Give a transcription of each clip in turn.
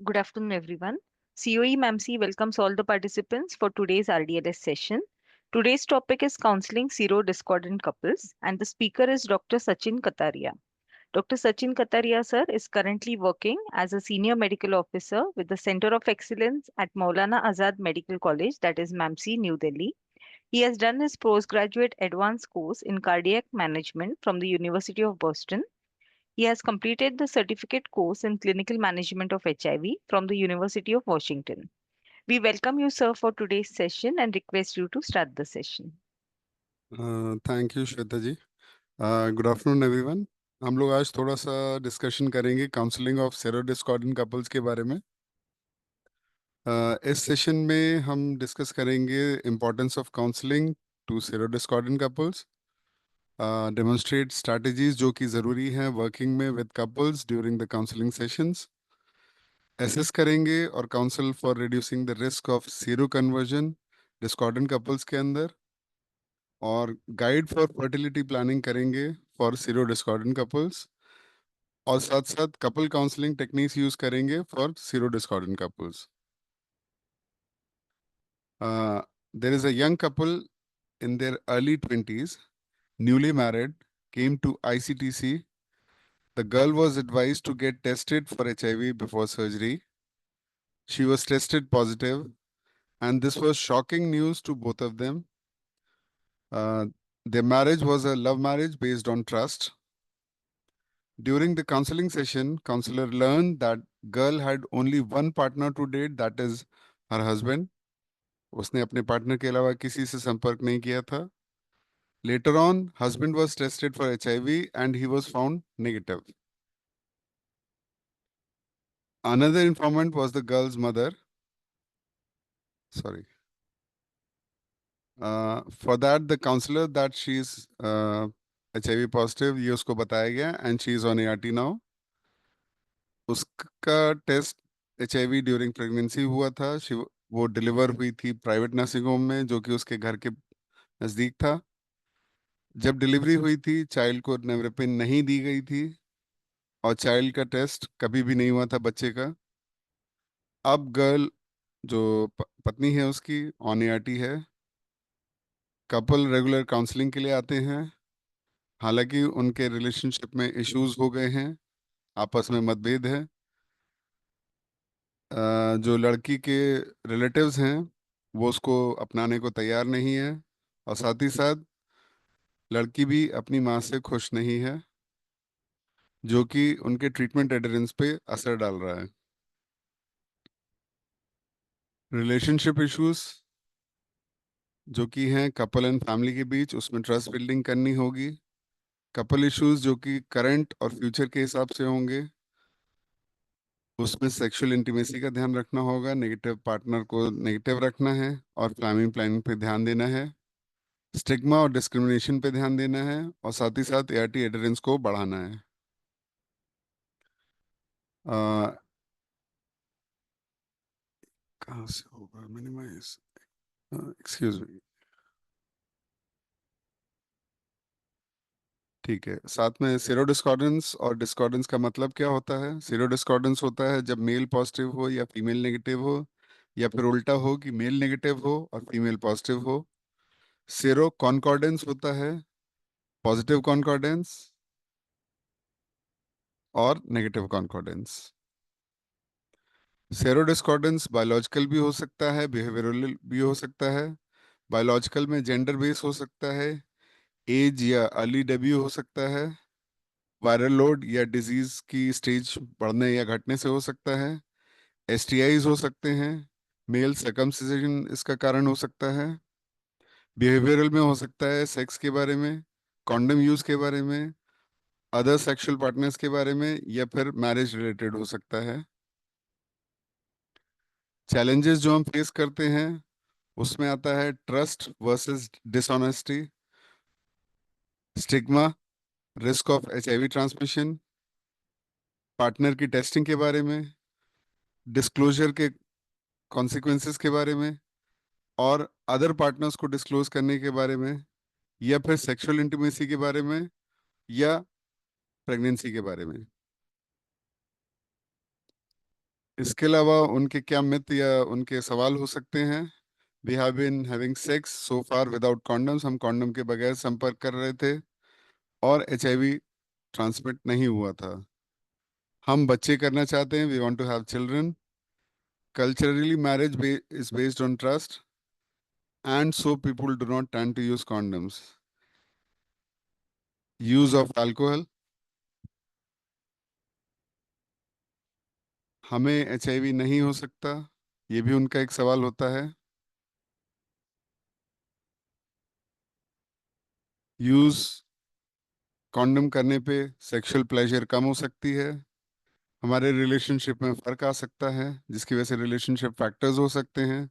Good afternoon, everyone. COE MAMC welcomes all the participants for today's RDLS session. Today's topic is counseling serodiscordant couples, and the speaker is Dr. Sachin Kataria. Dr. Sachin Kataria, sir, is currently working as a senior medical officer with the Center of Excellence at Maulana Azad Medical College, that is MAMC, New Delhi. He has done his postgraduate advanced course in cardiac management from the University of Boston. He has completed the certificate course in clinical management of HIV from the University of Washington. We welcome you, sir, for today's session and request you to start the session. Thank you Shweta ji. Good afternoon everyone. हम लोग आज थोड़ा सा discussion करेंगे counselling of सेरोडिस्कॉर्डेंट couples के बारे में। इस सेशन में हम डिस्कस करेंगे importance of counselling to serodiscordant couples, demonstrate strategies जो कि ज़रूरी हैं वर्किंग में with couples during the counselling sessions, assess करेंगे और counsel for reducing the risk of sero conversion discordant couples के अंदर, और गाइड फॉर फर्टिलिटी प्लानिंग करेंगे फॉर सीरो डिस्कॉर्डेंट कपल्स, और साथ साथ कपल काउंसलिंग टेक्निक्स यूज करेंगे for sero discordant couples. There is a young couple in their early 20s, newly married, came to ICTC. The girl was advised to get tested for HIV before surgery. She was tested positive, and this was shocking news to both of them. Uh, their marriage was a love marriage based on trust. During the counseling session, counselor learned that girl had only one partner to date, that is her husband. उसने अपने partner के अलावा किसी से संपर्क नहीं किया था। Later on, husband was tested for HIV and he was found negative. Another informant was the girl's mother. Sorry. For that, the counselor that she's HIV positive, ये उसको बताया गया, and she is on ART now. उसका test HIV during pregnancy हुआ था। वो deliver हुई थी प्राइवेट नर्सिंग होम में जो कि उसके घर के नज़दीक था। जब डिलीवरी हुई थी चाइल्ड को नेवरेपिन नहीं दी गई थी और चाइल्ड का टेस्ट कभी भी नहीं हुआ था बच्चे का। अब गर्ल जो पत्नी है उसकी ऑन ART है। कपल रेगुलर काउंसलिंग के लिए आते हैं। हालांकि उनके रिलेशनशिप में इश्यूज हो गए हैं, आपस में मतभेद है। जो लड़की के रिलेटिव्स हैं वो उसको अपनाने को तैयार नहीं है, और साथ ही साथ लड़की भी अपनी माँ से खुश नहीं है, जो कि उनके ट्रीटमेंट एडरेंस पे असर डाल रहा है। रिलेशनशिप इश्यूज जो कि हैं कपल एंड फैमिली के बीच, उसमें ट्रस्ट बिल्डिंग करनी होगी। कपल इश्यूज जो कि करंट और फ्यूचर के हिसाब से होंगे, उसमें सेक्सुअल इंटीमेसी का ध्यान रखना होगा, नेगेटिव पार्टनर को नेगेटिव रखना है और फैमिली प्लानिंग पे ध्यान देना है। स्टिग्मा और डिस्क्रिमिनेशन पे ध्यान देना है, और साथ ही साथ ART एडरेंस को बढ़ाना है। अ, कहाँ से होगा मिनिमाइज, एक्सक्यूज मी। ठीक है, साथ में सीरो डिस्कॉर्डेंस और डिस्कॉर्डेंस का मतलब क्या होता है। सीरो डिस्कॉर्डेंस होता है जब मेल पॉजिटिव हो या फीमेल नेगेटिव हो, या फिर उल्टा हो कि मेल नेगेटिव हो और फीमेल पॉजिटिव हो। सीरो कॉन्कॉर्डेंस होता है पॉजिटिव कॉन्कॉर्डेंस और नेगेटिव कॉन्कॉर्डेंस। सेरो डिस्कॉर्डेंस बायोलॉजिकल भी हो सकता है, बिहेवियरल भी हो सकता है। बायोलॉजिकल में जेंडर बेस हो सकता है, एज या अर्ली डेब्यू हो सकता है, वायरल लोड या डिजीज की स्टेज बढ़ने या घटने से हो सकता है, STIs हो सकते हैं, मेल सर्कमसिजन इसका कारण हो सकता है। बिहेवियरल में हो सकता है सेक्स के बारे में, कॉन्डम यूज के बारे में, अदर सेक्सुअल पार्टनर्स के बारे में, या फिर मैरिज रिलेटेड हो सकता है। चैलेंजेस जो हम फेस करते हैं उसमें आता है trust versus dishonesty, stigma, risk of HIV transmission, partner की टेस्टिंग के बारे में, डिस्क्लोजर के कॉन्सिक्वेंसेस के बारे में, और अदर पार्टनर्स को डिस्क्लोज करने के बारे में, या फिर सेक्सुअल इंटीमेसी के बारे में, या प्रेगनेंसी के बारे में। इसके अलावा उनके क्या मिथ या उनके सवाल हो सकते हैं? We have been having sex so far without condoms, हम कॉन्डम के बगैर संपर्क कर रहे थे और एचआईवी ट्रांसमिट नहीं हुआ था। हम बच्चे करना चाहते हैं, we want to have children. Culturally marriage is based on trust and so people do not turn to use condoms. Use of alcohol, हमें एचआईवी नहीं हो सकता, ये भी उनका एक सवाल होता है। यूज कॉन्डम करने पे सेक्सुअल प्लेजर कम हो सकती है, हमारे रिलेशनशिप में फर्क आ सकता है जिसकी वजह से रिलेशनशिप फैक्टर्स हो सकते हैं।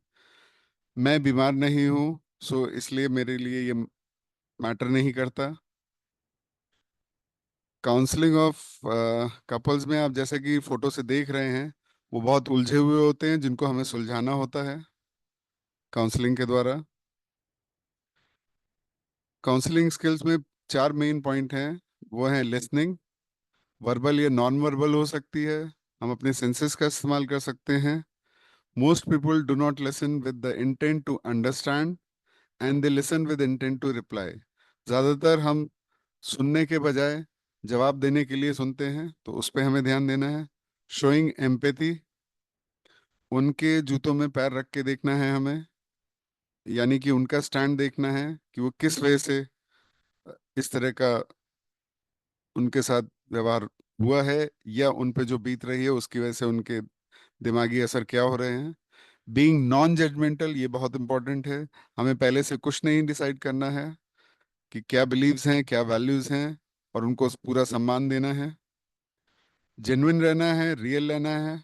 मैं बीमार नहीं हूँ, सो इसलिए मेरे लिए ये मैटर नहीं करता। काउंसलिंग ऑफ कपल्स में आप जैसे कि फोटो से देख रहे हैं, वो बहुत उलझे हुए होते हैं जिनको हमें सुलझाना होता है काउंसलिंग के द्वारा। काउंसलिंग स्किल्स में चार मेन पॉइंट हैं। वो हैं लिसनिंग, वर्बल या नॉन वर्बल हो सकती है, हम अपने सेंसेस का इस्तेमाल कर सकते हैं। Most people do not listen with the intent to understand and they listen with intent to reply. ज़्यादातर हम सुनने के बजाय जवाब देने के लिए सुनते हैं, तो उस पर हमें ध्यान देना है। शोइंग एम्पैथी, उनके जूतों में पैर रख के देखना है हमें, यानी कि उनका स्टैंड देखना है कि वो किस वजह से इस तरह का उनके साथ व्यवहार हुआ है, या उन पे जो बीत रही है उसकी वजह से उनके दिमागी असर क्या हो रहे हैं। बीइंग नॉन जजमेंटल, ये बहुत इंपॉर्टेंट है। हमें पहले से कुछ नहीं डिसाइड करना है कि क्या बिलीव्स हैं, क्या वैल्यूज हैं, और उनको पूरा सम्मान देना है। जेन्युइन रहना है, रियल रहना है,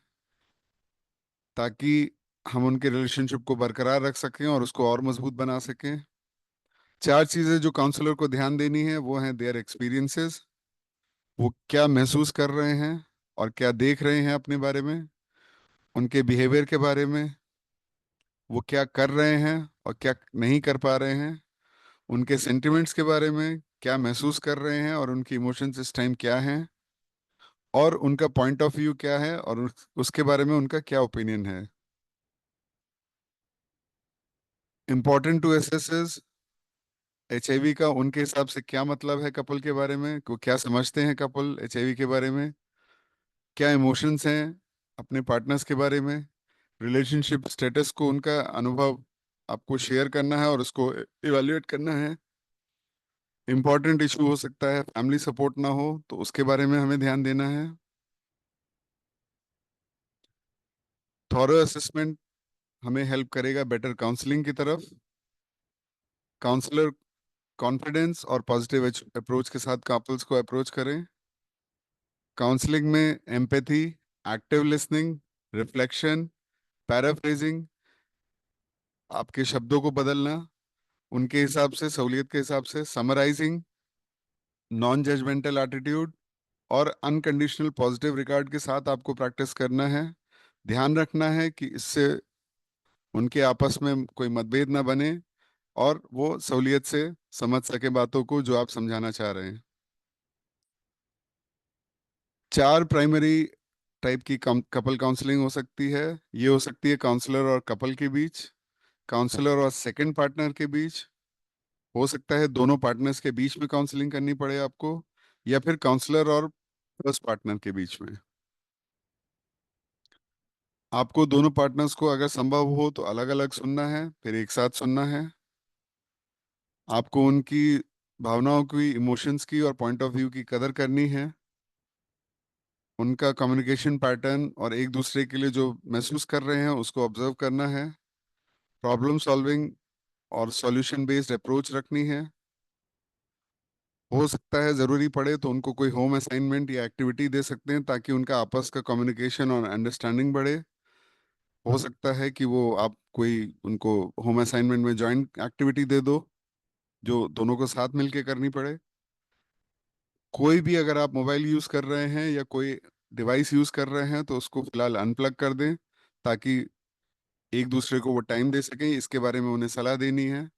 ताकि हम उनके रिलेशनशिप को बरकरार रख सकें और उसको और मजबूत बना सकें। चार चीजें जो काउंसलर को ध्यान देनी है वो हैं देयर एक्सपीरियंसेस, वो क्या महसूस कर रहे हैं और क्या देख रहे हैं अपने बारे में, उनके बिहेवियर के बारे में, वो क्या कर रहे हैं और क्या नहीं कर पा रहे हैं, उनके सेंटिमेंट्स के बारे में क्या महसूस कर रहे हैं और उनकी इमोशंस इस टाइम क्या हैं, और उनका पॉइंट ऑफ व्यू क्या है और उसके बारे में उनका क्या ओपिनियन है। Important to assess is HIV का उनके हिसाब से क्या मतलब है कपल के बारे में, को क्या समझते हैं कपल एचआईवी के बारे में, क्या इमोशंस हैं अपने पार्टनर्स के बारे में। रिलेशनशिप स्टेटस को उनका अनुभव आपको शेयर करना है और उसको इवैल्यूएट करना है। इम्पॉर्टेंट इशू हो सकता है फैमिली सपोर्ट ना हो, तो उसके बारे में हमें ध्यान देना है। थॉरो असेसमेंट हमें हेल्प करेगा बेटर काउंसलिंग की तरफ। काउंसलर कॉन्फिडेंस और पॉजिटिव अप्रोच के साथ कपल्स को अप्रोच करें। काउंसलिंग में empathy, active listening, reflection, paraphrasing, आपके शब्दों को बदलना उनके हिसाब से, सहूलियत के हिसाब से, समराइजिंग, नॉन जजमेंटल एटीट्यूड और अनकंडीशनल पॉजिटिव रिगार्ड के साथ आपको प्रैक्टिस करना है। ध्यान रखना है कि इससे उनके आपस में कोई मतभेद ना बने और वो सहूलियत से समझ सके बातों को जो आप समझाना चाह रहे हैं। चार प्राइमरी टाइप की कपल काउंसलिंग हो सकती है। ये हो सकती है काउंसलर और कपल के बीच, काउंसलर और सेकंड पार्टनर के बीच, हो सकता है दोनों पार्टनर्स के बीच में काउंसलिंग करनी पड़े आपको, या फिर काउंसलर और फर्स्ट पार्टनर के बीच में। आपको दोनों पार्टनर्स को अगर संभव हो तो अलग अलग सुनना है, फिर एक साथ सुनना है। आपको उनकी भावनाओं की, इमोशंस की और पॉइंट ऑफ व्यू की कदर करनी है। उनका कम्युनिकेशन पैटर्न और एक दूसरे के लिए जो महसूस कर रहे हैं उसको ऑब्जर्व करना है। प्रॉब्लम सॉल्विंग और सॉल्यूशन बेस्ड अप्रोच रखनी है। हो सकता है ज़रूरी पड़े तो उनको कोई होम असाइनमेंट या एक्टिविटी दे सकते हैं ताकि उनका आपस का कम्युनिकेशन और अंडरस्टैंडिंग बढ़े। हो सकता है कि वो आप कोई उनको होम असाइनमेंट में जॉइंट एक्टिविटी दे दो जो दोनों को साथ मिलके करनी पड़े। कोई भी अगर आप मोबाइल यूज़ कर रहे हैं या कोई डिवाइस यूज़ कर रहे हैं तो उसको फिलहाल अनप्लग कर दें, ताकि एक दूसरे को वो टाइम दे सकें, इसके बारे में उन्हें सलाह देनी है।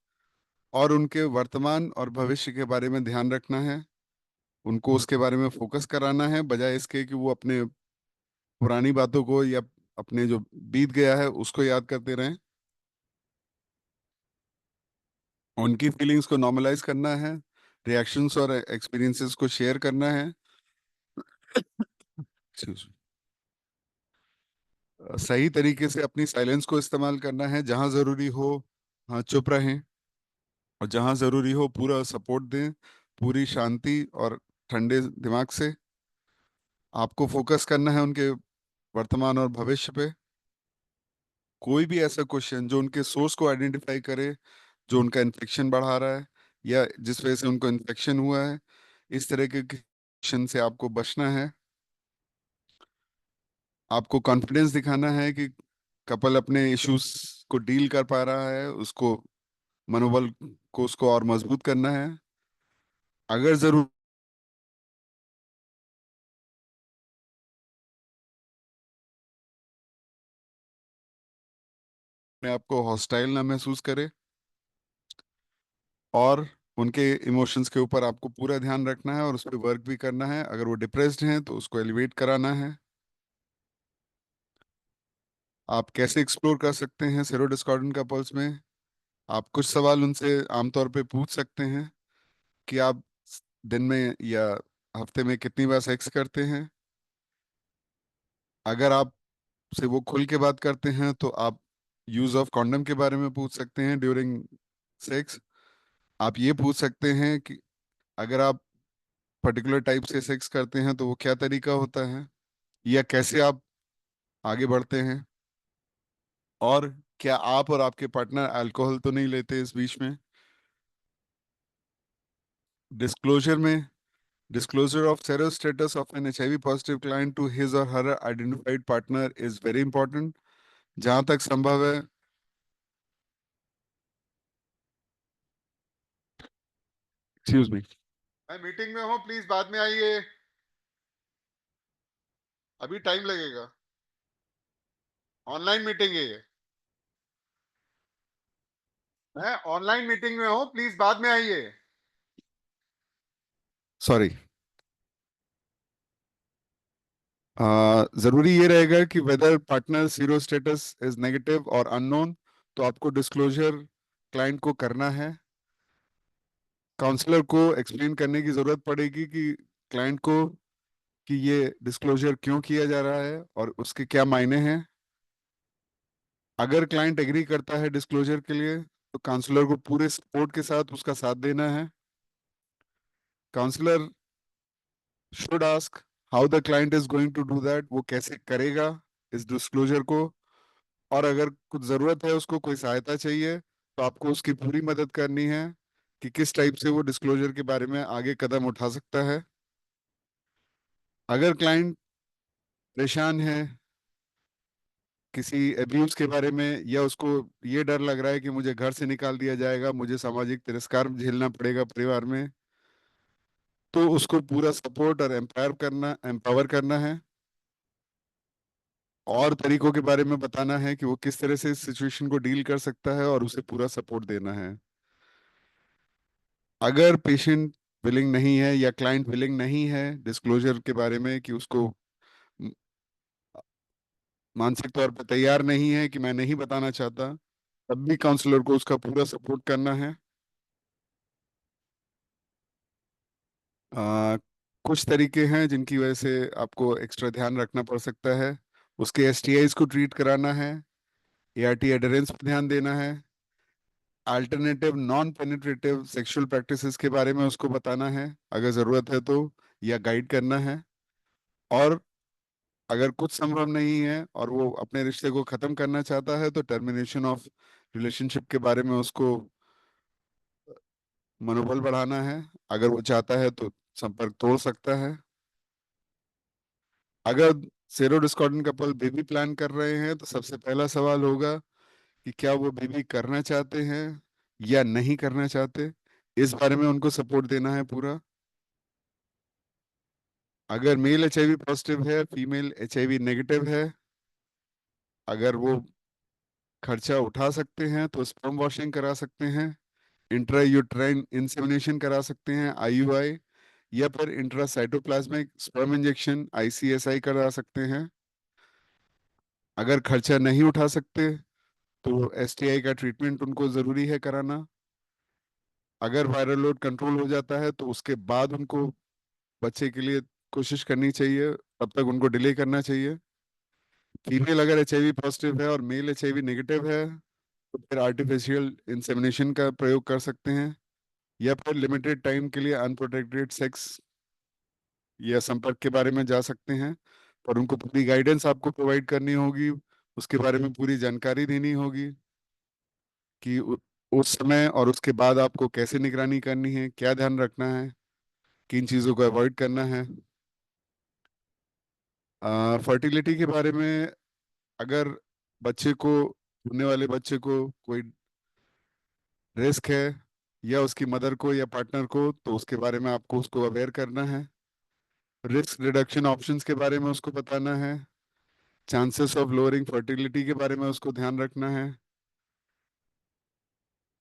और उनके वर्तमान और भविष्य के बारे में ध्यान रखना है, उनको उसके बारे में फोकस कराना है बजाय इसके कि वो अपने पुरानी बातों को या अपने जो बीत गया है उसको याद करते रहें। उनकी फीलिंग्स को नॉर्मलाइज करना है, रिएक्शंस और एक्सपीरियंसेस को शेयर करना है। Excuse me। सही तरीके से अपनी साइलेंस को इस्तेमाल करना है, जहां जरूरी हो हाँ चुप रहें, और जहां जरूरी हो पूरा सपोर्ट दें, पूरी शांति और ठंडे दिमाग से। आपको फोकस करना है उनके वर्तमान और भविष्य पे। कोई भी ऐसा क्वेश्चन जो उनके सोर्स को आइडेंटिफाई करे, जो उनका इन्फेक्शन बढ़ा रहा है या जिस वजह से उनको इन्फेक्शन हुआ है, इस तरह के क्वेश्चन से आपको बचना है। आपको कॉन्फिडेंस दिखाना है कि कपल अपने इश्यूज को डील कर पा रहा है, उसको मनोबल को उसको और मजबूत करना है। अगर जरूर अपने आप को हॉस्टाइल ना महसूस करे, और उनके इमोशंस के ऊपर आपको पूरा ध्यान रखना है और उस पर वर्क भी करना है। अगर वो डिप्रेस्ड हैं तो उसको एलिवेट कराना है। आप कैसे एक्सप्लोर कर सकते हैं सेरो डिस्कॉर्डेंट कपल्स में? आप कुछ सवाल उनसे आमतौर पे पूछ सकते हैं कि आप दिन में या हफ्ते में कितनी बार सेक्स करते हैं। अगर आप से वो खुल के बात करते हैं तो आप यूज ऑफ कॉन्डम के बारे में पूछ सकते हैं ड्यूरिंग सेक्स। आप ये पूछ सकते हैं कि अगर आप पर्टिकुलर टाइप से सेक्स करते हैं तो वो क्या तरीका होता है, या कैसे आप आगे बढ़ते हैं, और क्या आप और आपके पार्टनर अल्कोहल तो नहीं लेते इस बीच में। डिस्क्लोजर में disclosure of sero status of an HIV positive client to his or her identified partner is very important। जहां तक संभव है। एक्सक्यूज मी, मैं मीटिंग में हूँ, प्लीज बाद में आइए, अभी टाइम लगेगा, ऑनलाइन मीटिंग है ये। मैं ऑनलाइन मीटिंग में हूँ, प्लीज बाद में आइए। सॉरी। जरूरी ये रहेगा कि whether partner sero status is negative और अननोन, तो आपको डिस्क्लोजर क्लाइंट को करना है। काउंसलर को एक्सप्लेन करने की जरूरत पड़ेगी कि क्लाइंट को कि ये डिस्क्लोजर क्यों किया जा रहा है और उसके क्या मायने हैं। अगर क्लाइंट एग्री करता है डिस्क्लोजर के लिए, तो काउंसलर को पूरे सपोर्ट के साथ उसका साथ देना है। Counsellor should ask how the client is going to do that, वो कैसे करेगा इस डिस्क्लोजर को। और अगर कुछ जरूरत है, उसको कोई सहायता चाहिए, तो आपको उसकी पूरी मदद करनी है कि किस टाइप से वो डिस्क्लोजर के बारे में आगे कदम उठा सकता है। अगर क्लाइंट परेशान है किसी एब्यूज के बारे में, या उसको ये डर लग रहा है कि मुझे घर से निकाल दिया जाएगा, मुझे सामाजिक तिरस्कार झेलना पड़ेगा परिवार में, तो उसको पूरा सपोर्ट और एम्पावर करना है, और तरीकों के बारे में बताना है कि वो किस तरह से इस सिचुएशन को डील कर सकता है, और उसे पूरा सपोर्ट देना है। अगर पेशेंट विलिंग नहीं है या क्लाइंट विलिंग नहीं है डिस्क्लोजर के बारे में, कि उसको म- मानसिक तौर पर तैयार नहीं है कि मैं नहीं बताना चाहता, तब भी काउंसलर को उसका पूरा सपोर्ट करना है। आ, कुछ तरीके हैं जिनकी वजह से आपको एक्स्ट्रा ध्यान रखना पड़ सकता है। उसके एसटीआईज को ट्रीट कराना है, एआरटी एडरेंस पर ध्यान देना है, alternative non penetrative sexual practices के बारे में उसको बताना है अगर ज़रूरत है तो, या गाइड करना है। और अगर कुछ संभव नहीं है और वो अपने रिश्ते को ख़त्म करना चाहता है, तो टर्मिनेशन ऑफ रिलेशनशिप के बारे में उसको मनोबल बढ़ाना है। अगर वो चाहता है तो संपर्क तोड़ सकता है। अगर sero discordant couple baby plan कर रहे हैं, तो सबसे पहला सवाल होगा कि क्या वो बेबी करना चाहते हैं या नहीं करना चाहते। इस बारे में उनको सपोर्ट देना है पूरा। अगर मेल एचआईवी पॉजिटिव है, फीमेल एचआईवी नेगेटिव है, अगर वो खर्चा उठा सकते हैं तो स्पर्म वॉशिंग करा सकते हैं, इंट्रा यूट्राइन इंसेमिनेशन करा सकते हैं आईयूआई, या फिर intra cytoplasmic sperm injection ICSI करा सकते हैं। अगर खर्चा नहीं उठा सकते तो एसटीआई का ट्रीटमेंट उनको ज़रूरी है कराना। अगर वायरल लोड कंट्रोल हो जाता है तो उसके बाद उनको बच्चे के लिए कोशिश करनी चाहिए, तब तक उनको डिले करना चाहिए। फीमेल अगर एचआईवी पॉजिटिव है और मेल एचआईवी नेगेटिव है तो फिर आर्टिफिशियल इंसेमिनेशन का प्रयोग कर सकते हैं, या फिर लिमिटेड टाइम के लिए अनप्रोटेक्टेड सेक्स या संपर्क के बारे में जा सकते हैं। पर उनको पूरी गाइडेंस आपको प्रोवाइड करनी होगी, उसके बारे में पूरी जानकारी देनी होगी कि उस समय और उसके बाद आपको कैसे निगरानी करनी है, क्या ध्यान रखना है, किन चीज़ों को अवॉइड करना है। फर्टिलिटी के बारे में, अगर बच्चे को, होने वाले बच्चे को कोई रिस्क है, या उसकी मदर को या पार्टनर को, तो उसके बारे में आपको उसको अवेयर करना है। रिस्क रिडक्शन ऑप्शंस के बारे में उसको बताना है। चांसेस ऑफ लोअरिंग फर्टिलिटी के बारे में उसको ध्यान रखना है।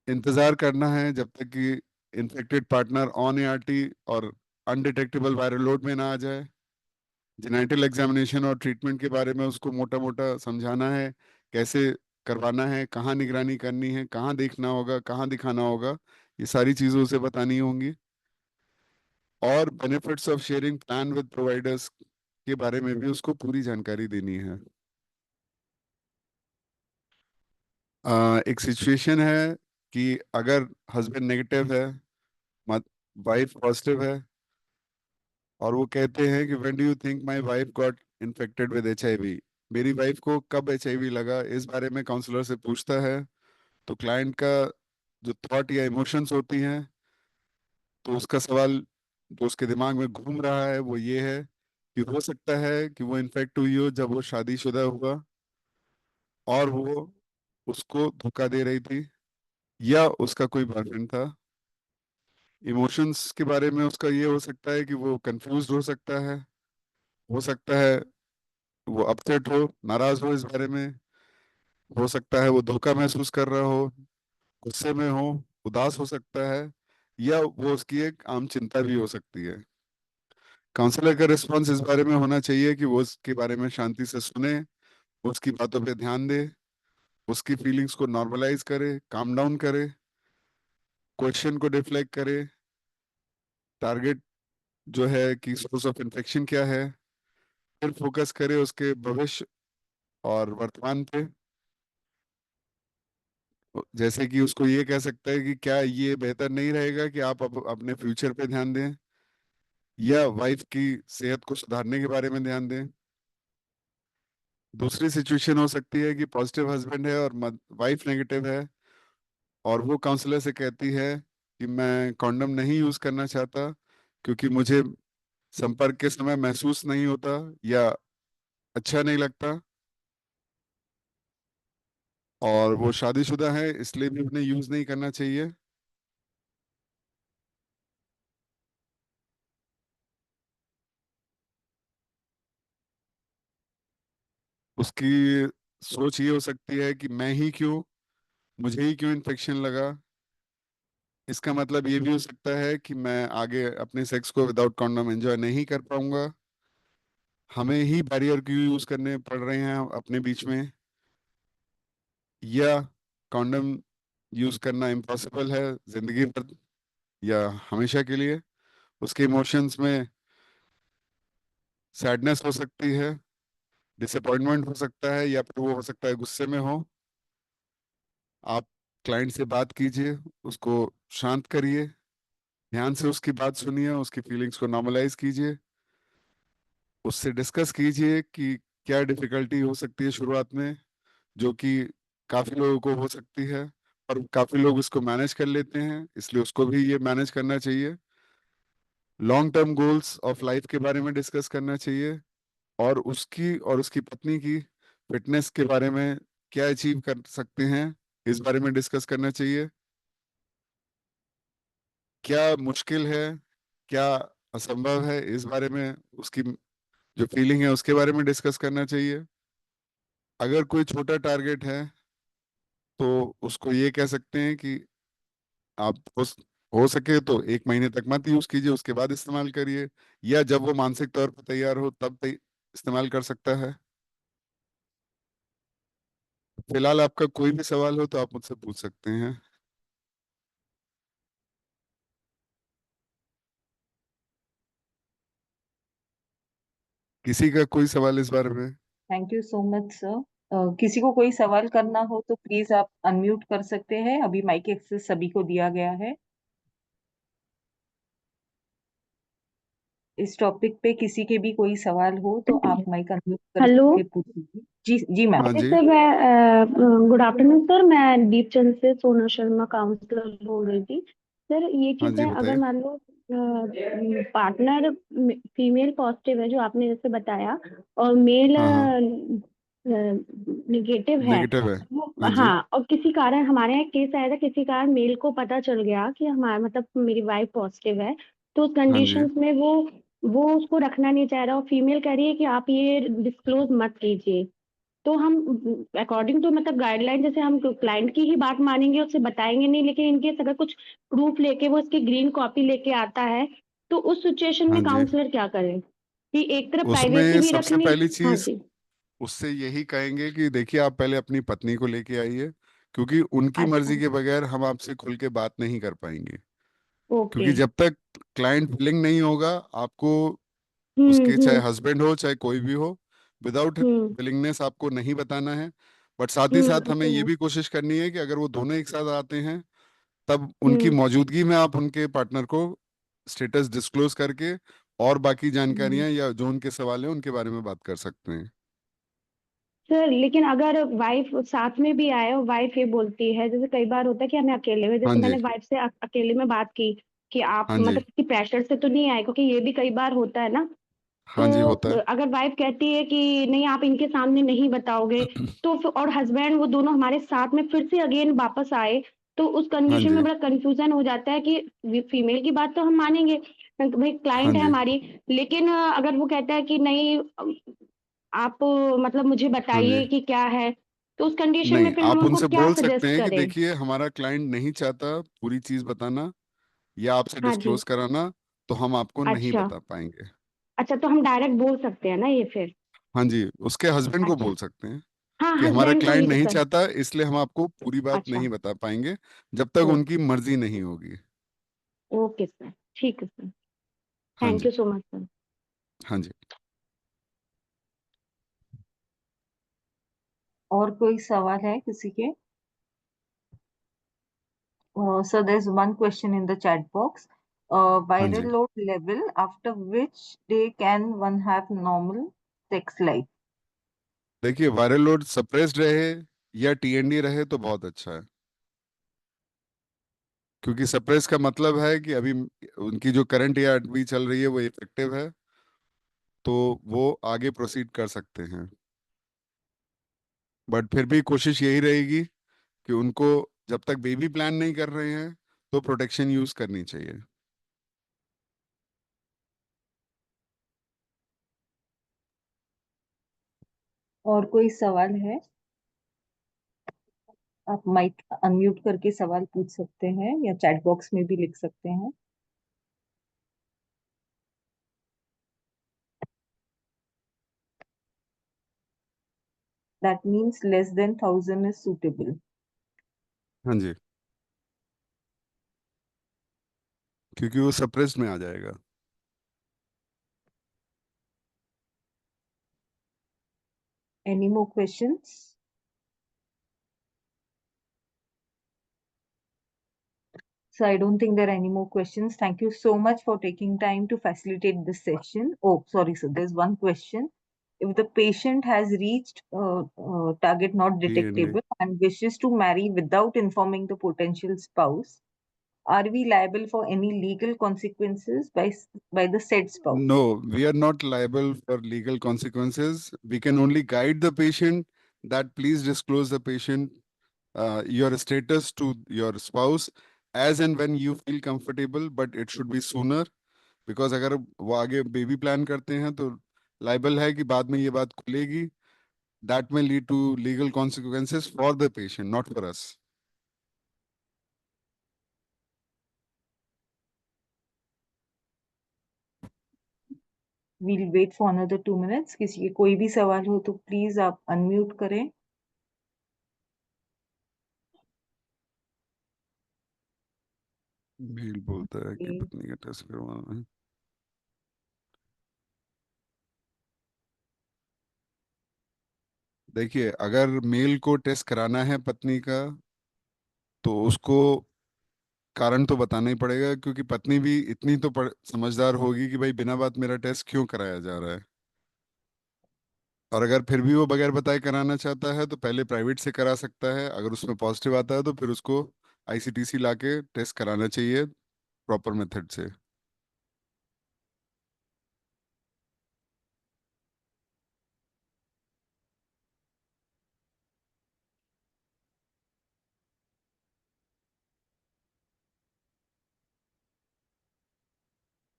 इंतजार करना है जब तक कि इन्फेक्टेड पार्टनर ऑन एआरटी और अनडिटेक्टेबल वायरल लोड में ना आ जाए। जेनेटल एग्जामिनेशन और ट्रीटमेंट के बारे में उसको मोटा मोटा समझाना है, कैसे करवाना है, कहाँ निगरानी करनी है, कहाँ देखना होगा, कहाँ दिखाना होगा, ये सारी चीज़ें उसे बतानी होंगी। और benefits of sharing plan with providers के बारे में भी उसको पूरी जानकारी देनी है। एक सिचुएशन है कि अगर हस्बैंड नेगेटिव है, वाइफ पॉजिटिव है, और वो कहते हैं कि when do you think my wife got infected with HIV, मेरी वाइफ को कब एचआईवी लगा, इस बारे में काउंसलर से पूछता है। तो क्लाइंट का जो थॉट या इमोशंस होती हैं, तो उसका सवाल जो उसके दिमाग में घूम रहा है वो ये है कि हो सकता है कि वो इन्फेक्ट हुई हो जब वो शादीशुदा हुआ और वो उसको धोखा दे रही थी, या उसका कोई बॉयफ्रेंड था। इमोशंस के बारे में उसका ये हो सकता है कि वो कंफ्यूज हो सकता है, हो सकता है वो अपसेट हो, नाराज हो इस बारे में, हो सकता है वो धोखा महसूस कर रहा हो, गुस्से में हो, उदास हो सकता है, या वो उसकी एक आम चिंता भी हो सकती है। काउंसलर का रिस्पॉन्स इस बारे में होना चाहिए कि वो उसके बारे में शांति से सुने, उसकी बातों पे ध्यान दे, उसकी फीलिंग्स को नॉर्मलाइज करे, काम डाउन करे, क्वेश्चन को डिफ्लेक्ट करे, टारगेट जो है कि सोर्स ऑफ इन्फेक्शन क्या है, फिर फोकस करे उसके भविष्य और वर्तमान पे। जैसे कि उसको ये कह सकता है कि क्या ये बेहतर नहीं रहेगा कि आप अपने फ्यूचर पे ध्यान दें, या वाइफ की सेहत को सुधारने के बारे में ध्यान दें। दूसरी सिचुएशन हो सकती है कि पॉजिटिव हस्बैंड है और वाइफ नेगेटिव है, और वो काउंसलर से कहती है कि मैं कॉन्डम नहीं यूज करना चाहता क्योंकि मुझे संपर्क के समय महसूस नहीं होता या अच्छा नहीं लगता, और वो शादीशुदा है इसलिए भी उन्हें यूज नहीं करना चाहिए। उसकी सोच ये हो सकती है कि मैं ही क्यों, मुझे ही क्यों इन्फेक्शन लगा। इसका मतलब ये भी हो सकता है कि मैं आगे अपने सेक्स को विदाउट कॉन्डम एंजॉय नहीं कर पाऊंगा, हमें ही बैरियर क्यों यूज करने पड़ रहे हैं अपने बीच में, या कॉन्डम यूज करना इम्पॉसिबल है जिंदगी भर या हमेशा के लिए। उसके इमोशंस में सैडनेस हो सकती है, डिसअपॉइंटमेंट हो सकता है, या फिर वो हो सकता है गुस्से में हो। आप क्लाइंट से बात कीजिए, उसको शांत करिए, ध्यान से उसकी बात सुनिए, उसकी फीलिंग्स को नॉर्मलाइज कीजिए, उससे डिस्कस कीजिए कि क्या डिफिकल्टी हो सकती है शुरुआत में, जो कि काफी लोगों को हो सकती है, और काफी लोग इसको मैनेज कर लेते हैं, इसलिए उसको भी ये मैनेज करना चाहिए। Long term goals of life के बारे में डिस्कस करना चाहिए, और उसकी और उसकी पत्नी की फिटनेस के बारे में, क्या अचीव कर सकते हैं इस बारे में डिस्कस करना चाहिए। क्या मुश्किल है, क्या असंभव है, इस बारे में उसकी जो फीलिंग है उसके बारे में डिस्कस करना चाहिए। अगर कोई छोटा टारगेट है तो उसको ये कह सकते हैं कि आप हो सके तो 1 महीने तक मत यूज कीजिए, उसके बाद इस्तेमाल करिए, या जब वो मानसिक तौर पर तैयार हो तब इस्तेमाल कर सकता है। फिलहाल आपका कोई भी सवाल हो तो आप मुझसे पूछ सकते हैं। किसी का कोई सवाल इस बारे में? Thank you so much sir. किसी को कोई सवाल करना हो तो प्लीज आप अनम्यूट कर सकते हैं, अभी माइक एक्सेस सभी को दिया गया है। इस टॉपिक पे किसी के भी कोई सवाल हो तो आप माइक अनम्यूट हेलो। करके पूछिए। जी जी मैम। हाँ जी। सर मैं गुड आफ्टरनून सर, मैं दीपचंद से सोना शर्मा काउंसलर बोल रही थी। सर ये हाँ चीज जी है, अगर बताइए। मान लो पार्टनर फीमेल पॉजिटिव है जो आपने जैसे बताया, और मेल हाँ हाँ। निगेटिव है। नेगेटिव है। हाँ जी। हाँ, और किसी कारण हमारे यहाँ केस आया था, किसी कारण मेल को पता चल गया कि हमारा मतलब मेरी वाइफ पॉजिटिव है। तो उस हाँ जी। कंडीशंस में वो उसको रखना नहीं चाह रहा, और फीमेल कह रही है कि आप ये डिस्क्लोज मत कीजिए। तो हम अकॉर्डिंग टू मतलब गाइडलाइन, जैसे हम क्लाइंट की ही बात मानेंगे, उससे बताएंगे नहीं, लेकिन इनकेस अगर कुछ प्रूफ लेके वो इसकी ग्रीन कॉपी लेके आता है, तो उस सिचुएशन हाँ में जी। काउंसलर क्या करे कि एक तरफ प्राइवेसी उसमें भी सबसे रखनी। पहली हाँ चीज जी। उससे यही कहेंगे कि देखिए आप पहले अपनी पत्नी को लेके आइए, क्योंकि उनकी अच्छा। मर्जी के बगैर हम आपसे खुल के बात नहीं कर पाएंगे। ओके। क्योंकि जब तक क्लाइंट विलिंग नहीं होगा आपको, उसके चाहे हम्म। हस्बैंड हो चाहे कोई भी हो, विदाउट हम्म। विलिंगनेस आपको नहीं बताना है। बट साथ ही साथ हमें ओके ये मैम। भी कोशिश करनी है कि अगर वो दोनों एक साथ आते हैं तब उनकी हम्म। मौजूदगी में आप उनके पार्टनर को स्टेटस डिस्क्लोज करके और बाकी हम्म। जानकारियां या जो उनके सवाल हैं उनके बारे में बात कर सकते हैं। सर लेकिन अगर वाइफ साथ में भी आए और वाइफ ये बोलती है, जैसे कई बार होता है कि हमें अकेले में, हाँ जैसे जी। मैंने वाइफ से अकेले में बात की कि आप हाँ जी। मतलब कि प्रेशर से तो नहीं आए, क्योंकि ये भी कई बार होता है ना। हाँ जी तो होता है। अगर वाइफ कहती है कि नहीं आप इनके सामने नहीं बताओगे, तो और हस्बैंड वो दोनों हमारे साथ में फिर से अगेन वापस आए, तो उस हाँ कंडीशन में जी। बड़ा कंफ्यूजन हो जाता है कि फीमेल की बात तो हम मानेंगे, भाई हाँ क्लाइंट है जी। हमारी, लेकिन अगर वो कहता है कि नहीं आप मतलब मुझे हाँ जी। बताइए कि क्या है, तो उस कंडीशन में नहीं, फिर हम आप उनको उनसे क्या बोल सकते सजेस्ट हैं कि करें। देखिए हमारा क्लाइंट नहीं चाहता पूरी चीज बताना या आपसे हाँ जी। डिस्क्लोज कराना, तो हम आपको नहीं अच्छा। बता पाएंगे। अच्छा, तो हम डायरेक्ट बोल सकते हैं ना ये फिर। हाँ जी, उसके हस्बैंड को अच्छा। बोल सकते हैं हाँ, कि हमारा हस्बैंड को क्लाइंट ही नहीं कर। चाहता इसलिए हम आपको पूरी बात अच्छा। नहीं बता पाएंगे जब तक उनकी ओके। मर्जी नहीं होगी। ओके सर, ठीक है सर। हाँ थैंक जी। You so much sir. हाँ जी। और कोई सवाल है किसी के? So there's one question in the chat box. हाँ Viral ji. load level after which day can one have normal sex life? देखिए वायरल लोड सप्रेस्ड रहे या टीएनडी रहे तो बहुत अच्छा है, क्योंकि सप्रेस का मतलब है कि अभी उनकी जो करंट या अभी चल रही है वो इफेक्टिव है, तो वो आगे प्रोसीड कर सकते हैं। बट फिर भी कोशिश यही रहेगी कि उनको जब तक बेबी प्लान नहीं कर रहे हैं तो प्रोटेक्शन यूज करनी चाहिए। और कोई सवाल है? आप माइक अनम्यूट करके सवाल पूछ सकते हैं या चैट बॉक्स में भी लिख सकते हैं। That means less than 1,000 is suitable. हाँ जी, क्योंकि वो सप्रेस्ड में आ जाएगा। Any more questions? So I don't think there are any more questions. Thank you so much for taking time to facilitate this session. Oh, sorry, sir. There's one question. If the patient has reached target not टीएनडी। detectable and wishes to marry without informing the potential spouse, are we liable for any legal consequences by the said spouse? No, we are not liable for legal consequences. We can only guide the patient that please disclose the patient your status to your spouse as and when you feel comfortable, but it should be sooner, because अगर वो आगे baby plan करते हैं तो liable है कि बाद में ये बात खुलेगी, that may lead to legal consequences for the patient, not for us. We'll wait for another 2 minutes. किसी के कोई भी सवाल हो तो प्लीज आप अनम्यूट करें। मेल बोलता है कि Okay. पत्नी का टेस्ट करवाना है। देखिए, अगर मेल को टेस्ट कराना है पत्नी का, तो उसको कारण तो बताना ही पड़ेगा, क्योंकि पत्नी भी इतनी तो समझदार होगी कि भाई बिना बात मेरा टेस्ट क्यों कराया जा रहा है। और अगर फिर भी वो बगैर बताए कराना चाहता है तो पहले प्राइवेट से करा सकता है। अगर उसमें पॉजिटिव आता है तो फिर उसको आईसीटीसी लाके टेस्ट कराना चाहिए प्रॉपर मेथड से।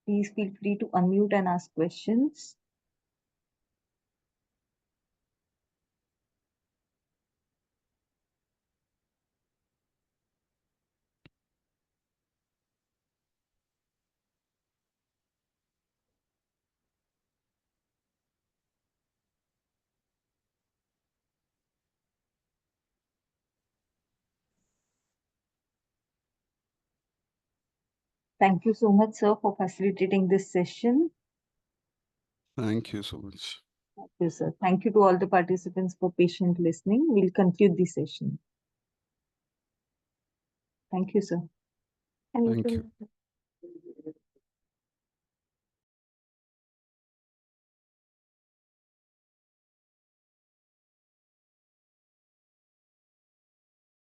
Please feel free to unmute and ask questions. Thank you so much, sir, for facilitating this session. Thank you so much. Thank you, sir. Thank you to all the participants for patient listening. We'll conclude the session. Thank you, sir. Thank thank you. you.